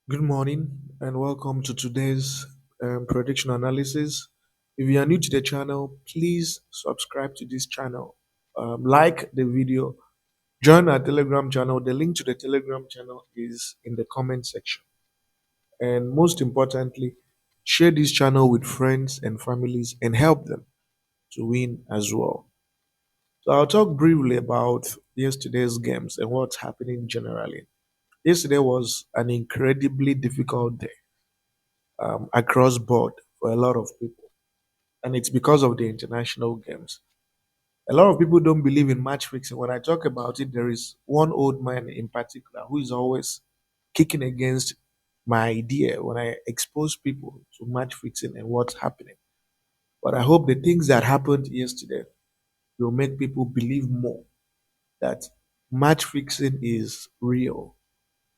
Good morning and welcome to today's prediction analysis. If you are new to the channel, please subscribe to this channel, like the video, join our Telegram channel. The link to the Telegram channel is in the comment section. And most importantly, share this channel with friends and families and help them to win as well. So I'll talk briefly about yesterday's games and what's happening generally. Yesterday was an incredibly difficult day across board for a lot of people, and it's because of the international games. A lot of people don't believe in match fixing. When I talk about it, there is one old man in particular who is always kicking against my idea when I expose people to match fixing and what's happening. But I hope the things that happened yesterday will make people believe more that match fixing is real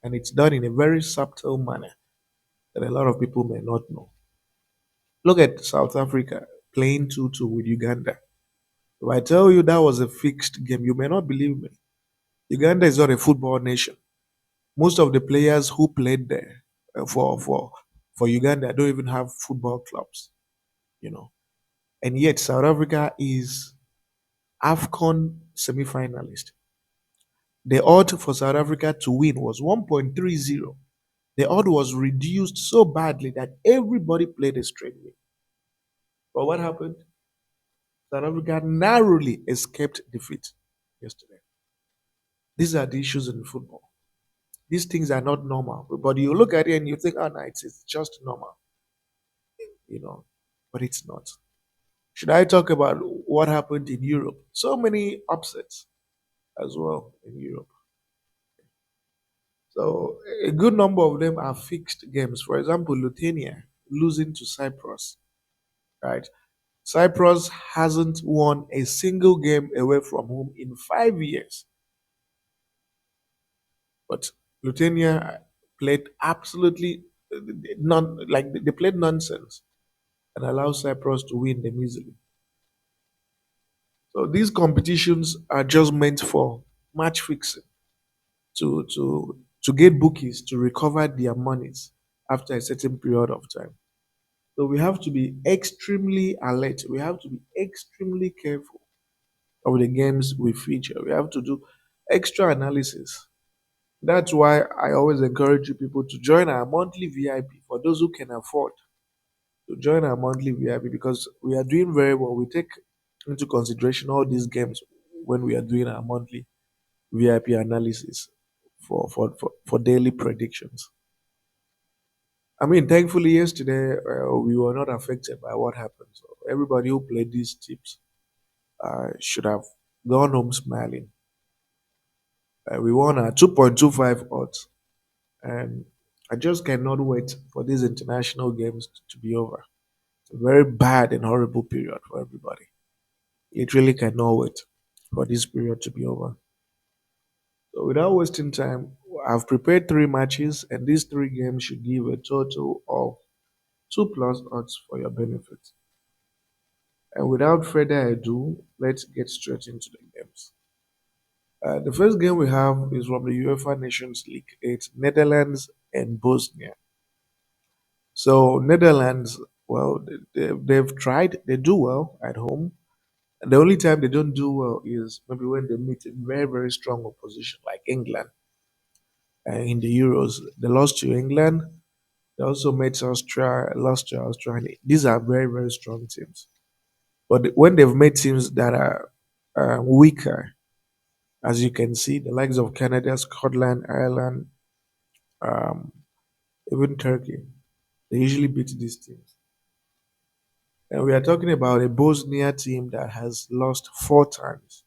and it's done in a very subtle manner that a lot of people may not know. Look at South Africa playing 2-2 with Uganda. If I tell you that was a fixed game, you may not believe me. Uganda is not a football nation. Most of the players who played there for Uganda don't even have football clubs, you know. And yet South Africa is AFCON semi-finalist. The odd for South Africa to win was 1.30. The odd was reduced so badly that everybody played a straight win. But what happened? South Africa narrowly escaped defeat yesterday. These are the issues in football. These things are not normal. But you look at it and you think, oh, no, it's just normal, you know, but it's not. Should I talk about what happened in Europe? So many upsets as well in Europe. So a good number of them are fixed games. For example, Lithuania losing to Cyprus, right? Cyprus hasn't won a single game away from home in 5 years. But Lithuania played absolutely like they played nonsense and allowed Cyprus to win them easily. So these competitions are just meant for match fixing to get bookies to recover their monies after a certain period of time. So we have to be extremely alert. We have to be extremely careful of the games we feature. We have to do extra analysis. That's why I always encourage you people to join our monthly VIP for those who can afford to join our monthly VIP because we are doing very well. We take into consideration all these games when we are doing our monthly VIP analysis for daily predictions. I mean, thankfully, yesterday we were not affected by what happened. So everybody who played these tips should have gone home smiling. We won a 2.25 odds, and I just cannot wait for these international games to be over. It's a very bad and horrible period for everybody. Literally cannot wait for this period to be over. So without wasting time, I've prepared three matches, and these three games should give a total of 2+ odds for your benefit. And without further ado, let's get straight into the games. The first game we have is from the UEFA Nations League. It's Netherlands and Bosnia. So Netherlands, well, they've tried. They do well at home. And the only time they don't do well is maybe when they meet a very, very strong opposition like England in the Euros. They lost to England. They also met Austria, lost to Australia. These are very, very strong teams. But when they've met teams that are weaker, as you can see, the likes of Canada, Scotland, Ireland, um, even Turkey, they usually beat these teams. And we are talking about a Bosnia team that has lost 4 times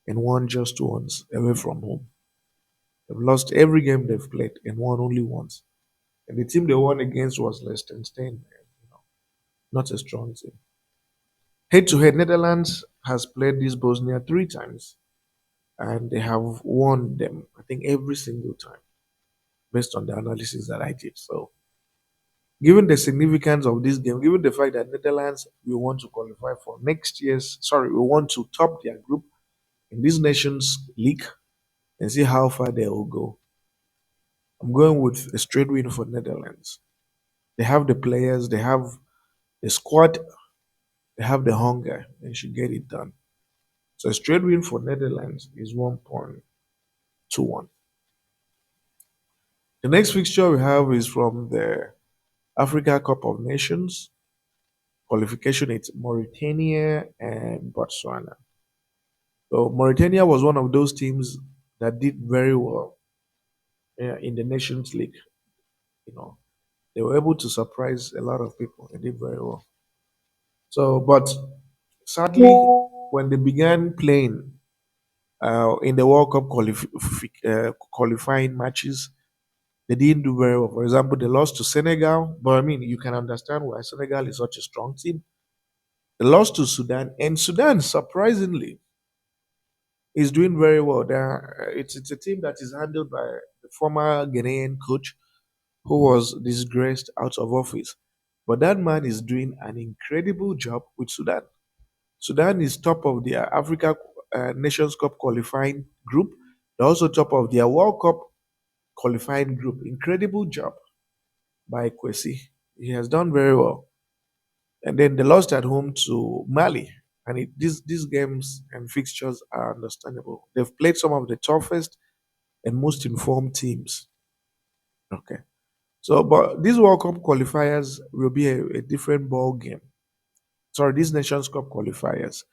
and won just once away from home. They've lost every game they've played and won only once. And the team they won against was Liechtenstein, not a strong team. Head to head, Netherlands has played this Bosnia 3 times and they have won them, I think, every single time based on the analysis that I did. So, given the significance of this game, given the fact that Netherlands will want to qualify for next year's, sorry, we want to top their group in this Nations League and see how far they will go. I'm going with a straight win for Netherlands. They have the players, they have the squad, they have the hunger, and should get it done. So a straight win for Netherlands is 1.21. The next fixture we have is from the Africa Cup of Nations qualification. It's Mauritania and Botswana. So Mauritania was one of those teams that did very well in the Nations League. You know, they were able to surprise a lot of people. They did very well. So, but sadly, when they began playing in the World Cup qualifying matches, they didn't do very well. For example, they lost to Senegal, but I mean, you can understand why Senegal is such a strong team. They lost to Sudan, and Sudan, surprisingly, is doing very well. It's a team that is handled by the former Ghanaian coach who was disgraced out of office. But that man is doing an incredible job with Sudan. Sudan is top of their Africa Nations Cup qualifying group. They're also top of their World Cup qualifying group. Incredible job by Kwesi. He has done very well. And then they lost at home to Mali. And these games and fixtures are understandable. They've played some of the toughest and most informed teams. Okay. So, but these World Cup qualifiers will be a different ball game. Sorry, these Nations Cup qualifiers.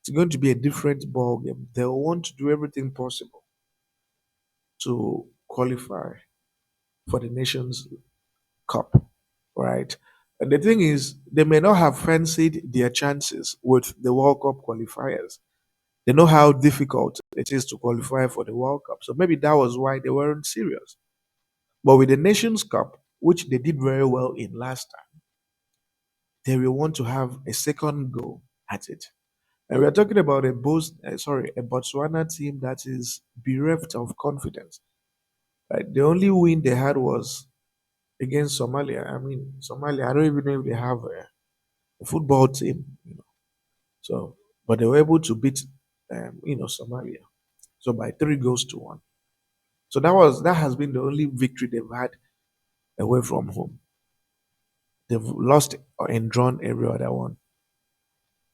It's going to be a different ball game. They'll want to do everything possible to qualify for the Nations Cup, right? And the thing is, they may not have fancied their chances with the World Cup qualifiers. They know how difficult it is to qualify for the World Cup. So maybe that was why they weren't serious. But with the Nations Cup, which they did very well in last time, they will want to have a second go at it. And we are talking about a Botswana team that is bereft of confidence. Right? The only win they had was against Somalia. I mean, Somalia. I don't even know if they have a football team. So, but they were able to beat, Somalia. So by 3 goals to 1. So that has been the only victory they've had away from home. They've lost and drawn every other one.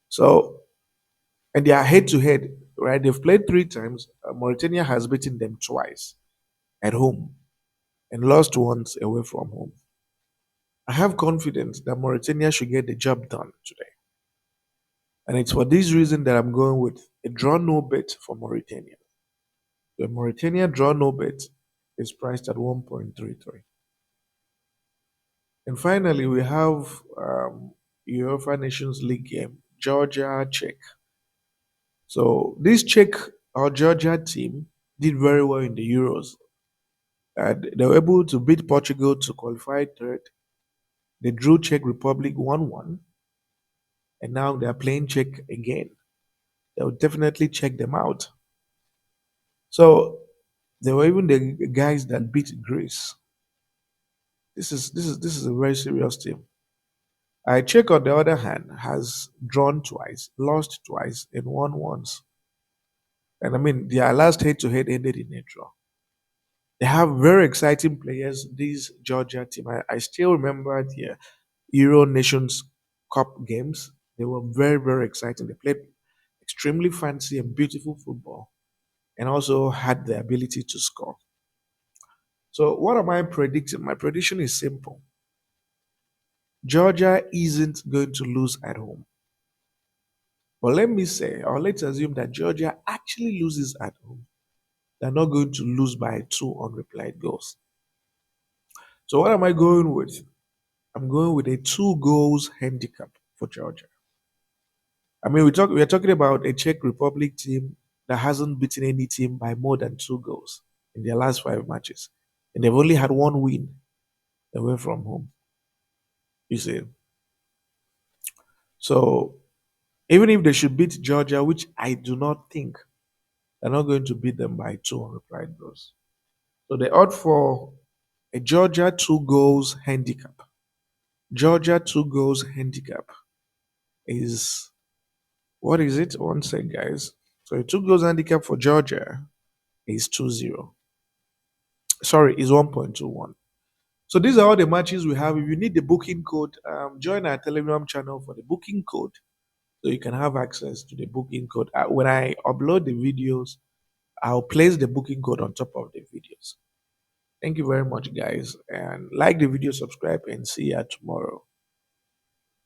So, and they are head to head, right? They've played 3 times. Mauritania has beaten them twice at home and lost once away from home. I have confidence that Mauritania should get the job done today. And it's for this reason that I'm going with a draw no bet for Mauritania. The Mauritania draw no bet is priced at 1.33. And finally, we have UEFA Nations League game, Georgia, Czech. So this Czech or Georgia team did very well in the Euros. And they were able to beat Portugal to qualify third. They drew Czech Republic 1-1, and now they are playing Czech again. They'll definitely check them out. So they were even the guys that beat Greece. This is a very serious team. I Czech, on the other hand, has drawn twice, lost twice, and won once. And I mean, their last head-to-head ended in a draw. They have very exciting players. This Georgia team, I still remember the Euro Nations Cup games. They were very, very exciting. They played extremely fancy and beautiful football, and also had the ability to score. So, what am I predicting? My prediction is simple. Georgia isn't going to lose at home. But let me say, or let's assume that Georgia actually loses at home. They're not going to lose by 2 unreplied goals. So, what am I going with? I'm going with a 2 goals handicap for Georgia. I mean, we're talking about a Czech Republic team that hasn't beaten any team by more than 2 goals in their last 5 matches, and they've only had one win away from home. You see, so even if they should beat Georgia, which I do not think, they're not going to beat them by 2 unreplied goals. So the odd for a Georgia 2 goals handicap. Georgia 2 goals handicap is, what is it? One sec, guys. So a 2 goals handicap for Georgia is 2-0. Sorry, is 1.21. So these are all the matches we have. If you need the booking code, join our Telegram channel for the booking code, so you can have access to the booking code. When I upload the videos, I'll place the booking code on top of the videos. Thank you very much, guys, and like the video, subscribe, and see you tomorrow.